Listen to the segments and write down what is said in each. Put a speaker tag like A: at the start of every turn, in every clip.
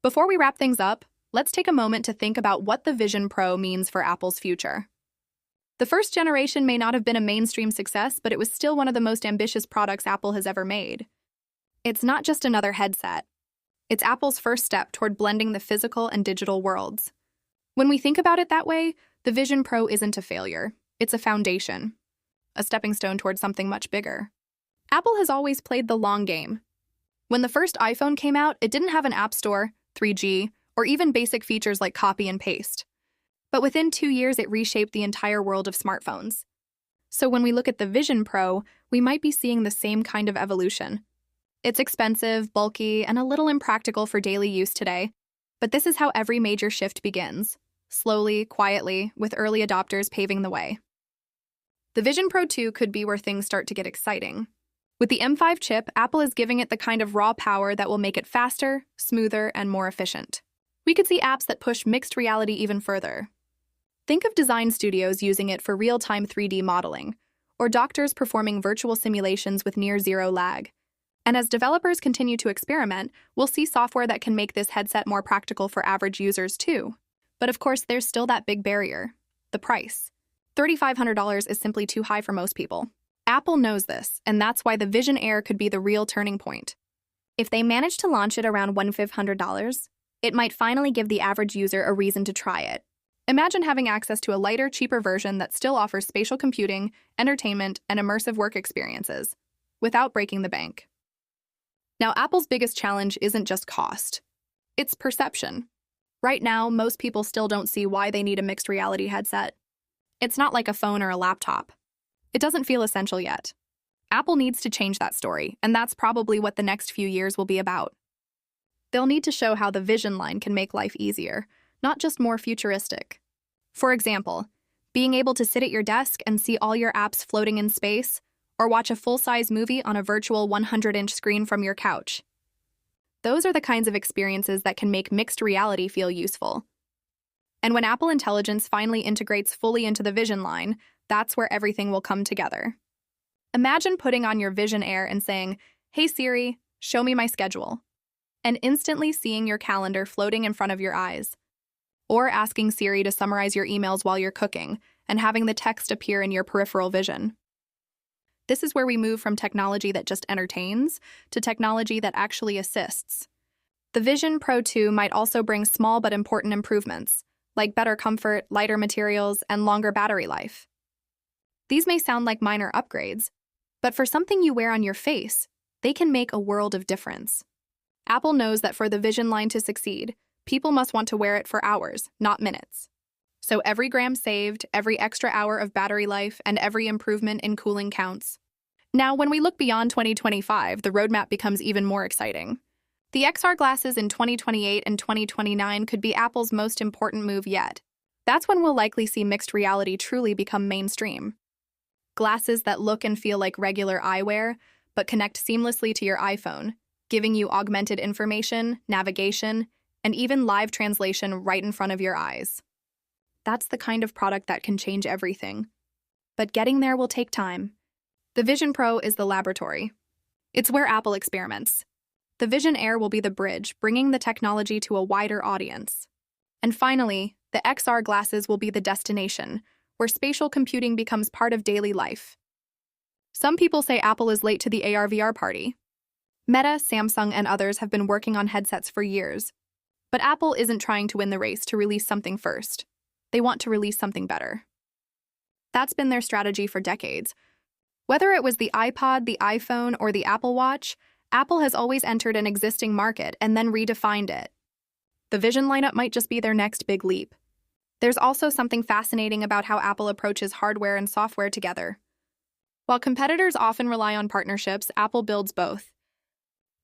A: Before we wrap things up, let's take a moment to think about what the Vision Pro means for Apple's future. The first generation may not have been a mainstream success, but it was still one of the most ambitious products Apple has ever made. It's not just another headset. It's Apple's first step toward blending the physical and digital worlds. When we think about it that way, the Vision Pro isn't a failure. It's a foundation, a stepping stone toward something much bigger. Apple has always played the long game. When the first iPhone came out, it didn't have an app store, 3G, or even basic features like copy and paste. But within 2 years, it reshaped the entire world of smartphones. So when we look at the Vision Pro, we might be seeing the same kind of evolution. It's expensive, bulky, and a little impractical for daily use today, but this is how every major shift begins, slowly, quietly, with early adopters paving the way. The Vision Pro 2 could be where things start to get exciting. With the M5 chip, Apple is giving it the kind of raw power that will make it faster, smoother, and more efficient. We could see apps that push mixed reality even further. Think of design studios using it for real-time 3D modeling, or doctors performing virtual simulations with near-zero lag. And as developers continue to experiment, we'll see software that can make this headset more practical for average users too. But of course, there's still that big barrier, the price. $3,500 is simply too high for most people. Apple knows this, and that's why the Vision Air could be the real turning point. If they manage to launch it around $1,500, it might finally give the average user a reason to try it. Imagine having access to a lighter, cheaper version that still offers spatial computing, entertainment, and immersive work experiences, without breaking the bank. Now, Apple's biggest challenge isn't just cost. It's perception. Right now, most people still don't see why they need a mixed reality headset. It's not like a phone or a laptop. It doesn't feel essential yet. Apple needs to change that story, and that's probably what the next few years will be about. They'll need to show how the Vision line can make life easier, not just more futuristic. For example, being able to sit at your desk and see all your apps floating in space, or watch a full-size movie on a virtual 100-inch screen from your couch. Those are the kinds of experiences that can make mixed reality feel useful. And when Apple Intelligence finally integrates fully into the Vision line, that's where everything will come together. Imagine putting on your Vision Air and saying, "Hey Siri, show me my schedule," and instantly seeing your calendar floating in front of your eyes. Or asking Siri to summarize your emails while you're cooking and having the text appear in your peripheral vision. This is where we move from technology that just entertains to technology that actually assists. The Vision Pro 2 might also bring small but important improvements, like better comfort, lighter materials, and longer battery life. These may sound like minor upgrades, but for something you wear on your face, they can make a world of difference. Apple knows that for the Vision line to succeed, people must want to wear it for hours, not minutes. So every gram saved, every extra hour of battery life, and every improvement in cooling counts. Now, when we look beyond 2025, the roadmap becomes even more exciting. The XR glasses in 2028 and 2029 could be Apple's most important move yet. That's when we'll likely see mixed reality truly become mainstream. Glasses that look and feel like regular eyewear, but connect seamlessly to your iPhone, giving you augmented information, navigation, and even live translation right in front of your eyes. That's the kind of product that can change everything. But getting there will take time. The Vision Pro is the laboratory. It's where Apple experiments. The Vision Air will be the bridge, bringing the technology to a wider audience. And finally, the XR glasses will be the destination, where spatial computing becomes part of daily life. Some people say Apple is late to the AR/VR party. Meta, Samsung, and others have been working on headsets for years. But Apple isn't trying to win the race to release something first. They want to release something better. That's been their strategy for decades. Whether it was the iPod, the iPhone, or the Apple Watch, Apple has always entered an existing market and then redefined it. The Vision lineup might just be their next big leap. There's also something fascinating about how Apple approaches hardware and software together. While competitors often rely on partnerships, Apple builds both.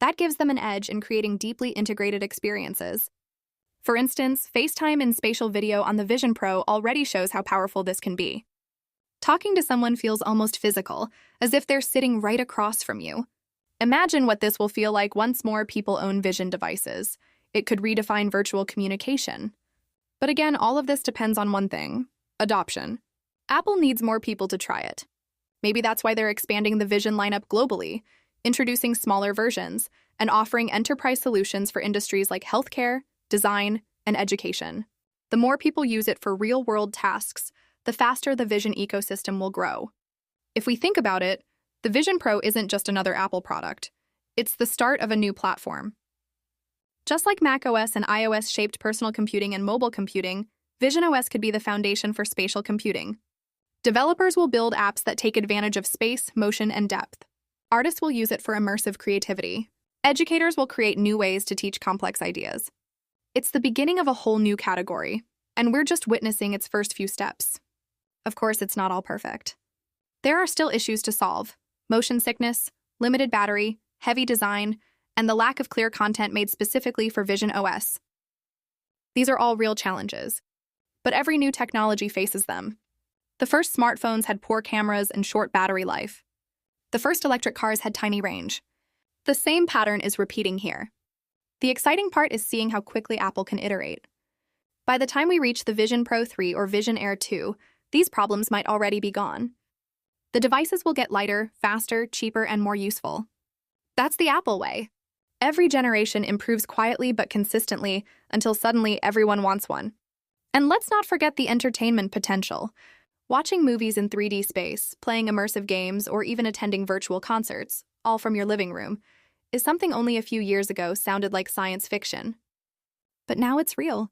A: That gives them an edge in creating deeply integrated experiences. For instance, FaceTime and spatial video on the Vision Pro already shows how powerful this can be. Talking to someone feels almost physical, as if they're sitting right across from you. Imagine what this will feel like once more people own Vision devices. It could redefine virtual communication. But again, all of this depends on one thing: adoption. Apple needs more people to try it. Maybe that's why they're expanding the Vision lineup globally, introducing smaller versions, and offering enterprise solutions for industries like healthcare, design, and education. The more people use it for real-world tasks, the faster the Vision ecosystem will grow. If we think about it, the Vision Pro isn't just another Apple product. It's the start of a new platform. Just like macOS and iOS shaped personal computing and mobile computing, Vision OS could be the foundation for spatial computing. Developers will build apps that take advantage of space, motion, and depth. Artists will use it for immersive creativity. Educators will create new ways to teach complex ideas. It's the beginning of a whole new category, and we're just witnessing its first few steps. Of course, it's not all perfect. There are still issues to solve: motion sickness, limited battery, heavy design, and the lack of clear content made specifically for Vision OS. These are all real challenges, but every new technology faces them. The first smartphones had poor cameras and short battery life. The first electric cars had tiny range. The same pattern is repeating here. The exciting part is seeing how quickly Apple can iterate. By the time we reach the Vision Pro 3 or Vision Air 2, these problems might already be gone. The devices will get lighter, faster, cheaper, and more useful. That's the Apple way. Every generation improves quietly but consistently until suddenly everyone wants one. And let's not forget the entertainment potential. Watching movies in 3D space, playing immersive games, or even attending virtual concerts, all from your living room, is something only a few years ago sounded like science fiction. But now it's real.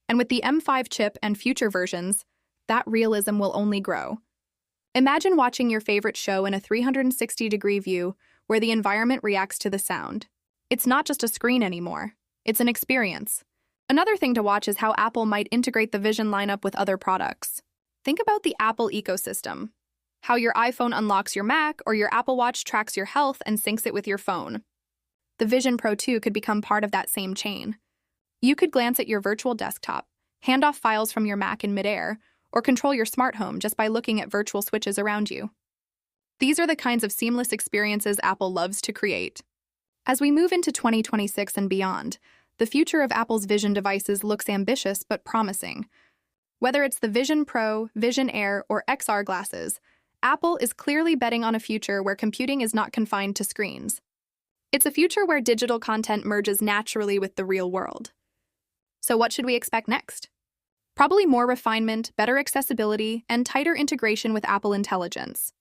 A: And with the M5 chip and future versions, that realism will only grow. Imagine watching your favorite show in a 360-degree view where the environment reacts to the sound. It's not just a screen anymore. It's an experience. Another thing to watch is how Apple might integrate the Vision lineup with other products. Think about the Apple ecosystem. How your iPhone unlocks your Mac or your Apple Watch tracks your health and syncs it with your phone. The Vision Pro 2 could become part of that same chain. You could glance at your virtual desktop, hand off files from your Mac in midair, or control your smart home just by looking at virtual switches around you. These are the kinds of seamless experiences Apple loves to create. As we move into 2026 and beyond, the future of Apple's Vision devices looks ambitious but promising. Whether it's the Vision Pro, Vision Air, or XR glasses, Apple is clearly betting on a future where computing is not confined to screens. It's a future where digital content merges naturally with the real world. So what should we expect next? Probably more refinement, better accessibility, and tighter integration with Apple Intelligence.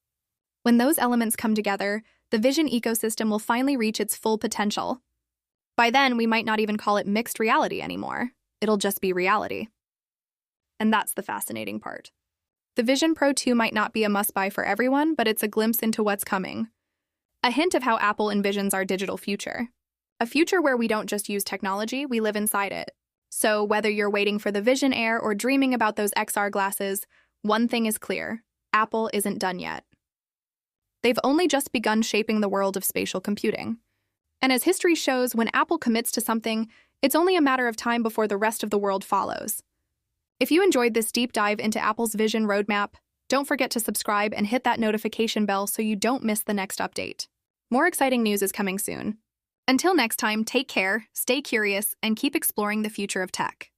A: When those elements come together, the Vision ecosystem will finally reach its full potential. By then, we might not even call it mixed reality anymore. It'll just be reality. And that's the fascinating part. The Vision Pro 2 might not be a must-buy for everyone, but it's a glimpse into what's coming. A hint of how Apple envisions our digital future. A future where we don't just use technology, we live inside it. So whether you're waiting for the Vision Air or dreaming about those XR glasses, one thing is clear: Apple isn't done yet. They've only just begun shaping the world of spatial computing. And as history shows, when Apple commits to something, it's only a matter of time before the rest of the world follows. If you enjoyed this deep dive into Apple's Vision roadmap, don't forget to subscribe and hit that notification bell so you don't miss the next update. More exciting news is coming soon. Until next time, take care, stay curious, and keep exploring the future of tech.